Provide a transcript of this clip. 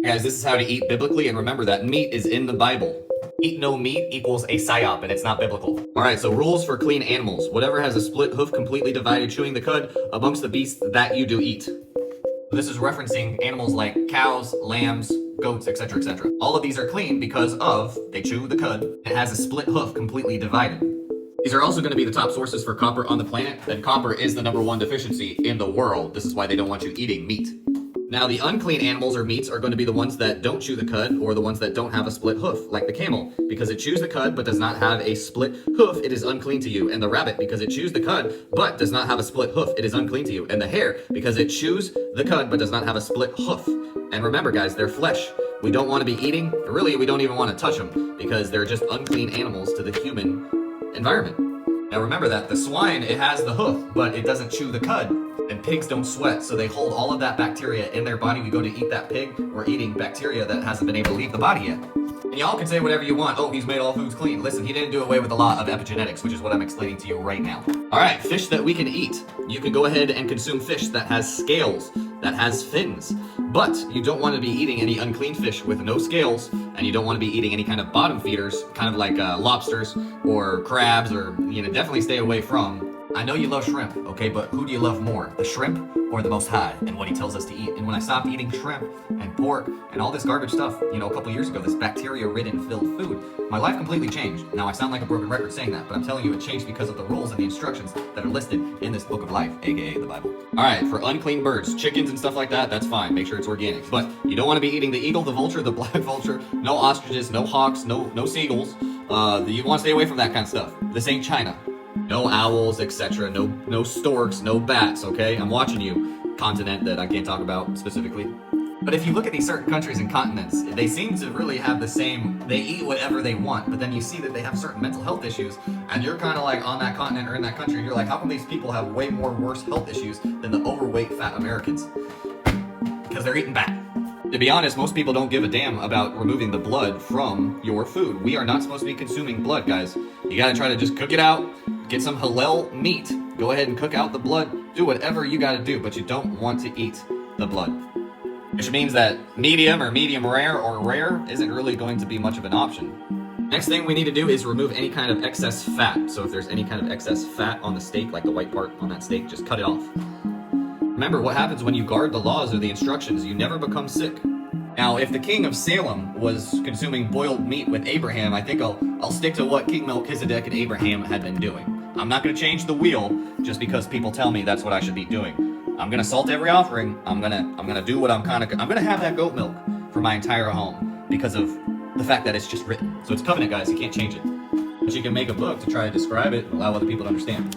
Guys, this is how to eat biblically, and remember that meat is in the Bible. Eat no meat equals a psyop, and it's not biblical. Alright, so rules for clean animals. Whatever has a split hoof completely divided, chewing the cud amongst the beasts that you do eat. This is referencing animals like cows, lambs, goats, etc., etc. All of these are clean because of, they chew the cud, it has a split hoof completely divided. These are also going to be the top sources for copper on the planet, and copper is the #1 deficiency in the world. This is why they don't want you eating meat. Now, the unclean animals or meats are going to be the ones that don't chew the cud, or the ones that don't have a split hoof, like the camel. Because it chews the cud but does not have a split hoof, it is unclean to you. And the rabbit, because it chews the cud but does not have a split hoof, it is unclean to you. And the hare, because it chews the cud but does not have a split hoof. And remember, guys, they're flesh. We don't want to be eating, really, we don't even want to touch them, because they're just unclean animals to the human environment. Now remember that the swine, it has the hoof, but it doesn't chew the cud. And pigs don't sweat, so they hold all of that bacteria in their body. We go to eat that pig, we're eating bacteria that hasn't been able to leave the body yet. And y'all can say whatever you want. Oh, he's made all foods clean. Listen, he didn't do away with the law of epigenetics, which is what I'm explaining to you right now. All right, fish that we can eat. You can go ahead and consume fish that has scales, that has fins. But you don't want to be eating any unclean fish with no scales, and you don't want to be eating any kind of bottom feeders, kind of like lobsters or crabs, or, definitely stay away from. I know you love shrimp, okay, but who do you love more, the shrimp or the Most High, and what he tells us to eat? And when I stopped eating shrimp and pork and all this garbage stuff, a couple years ago, this bacteria-ridden filled food, my life completely changed. Now, I sound like a broken record saying that, but I'm telling you it changed because of the rules and the instructions that are listed in this book of life, aka the Bible. All right, for unclean birds, chickens and stuff like that, that's fine. Make sure it's organic. But you don't want to be eating the eagle, the vulture, the black vulture, no ostriches, no hawks, no seagulls. You want to stay away from that kind of stuff. This ain't China. No owls, etc. No storks, no bats, okay? I'm watching you, continent that I can't talk about specifically. But if you look at these certain countries and continents, they seem to really have the same, they eat whatever they want, but then you see that they have certain mental health issues, and you're kind of like on that continent or in that country, and you're like, how come these people have way more worse health issues than the overweight fat Americans? Because they're eating bat. To be honest, most people don't give a damn about removing the blood from your food. We are not supposed to be consuming blood, guys. You gotta try to just cook it out, get some halal meat, go ahead and cook out the blood, do whatever you gotta do, but you don't want to eat the blood. Which means that medium or medium rare or rare isn't really going to be much of an option. Next thing we need to do is remove any kind of excess fat. So if there's any kind of excess fat on the steak, like the white part on that steak, just cut it off. Remember, what happens when you guard the laws or the instructions, you never become sick. Now, if the king of Salem was consuming boiled meat with Abraham, I think I'll stick to what King Melchizedek and Abraham had been doing. I'm not going to change the wheel just because people tell me that's what I should be doing. I'm going to salt every offering. I'm going to do what I'm going to have that goat milk for my entire home because of the fact that it's just written. So it's covenant, guys. You can't change it. But you can make a book to try to describe it and allow other people to understand.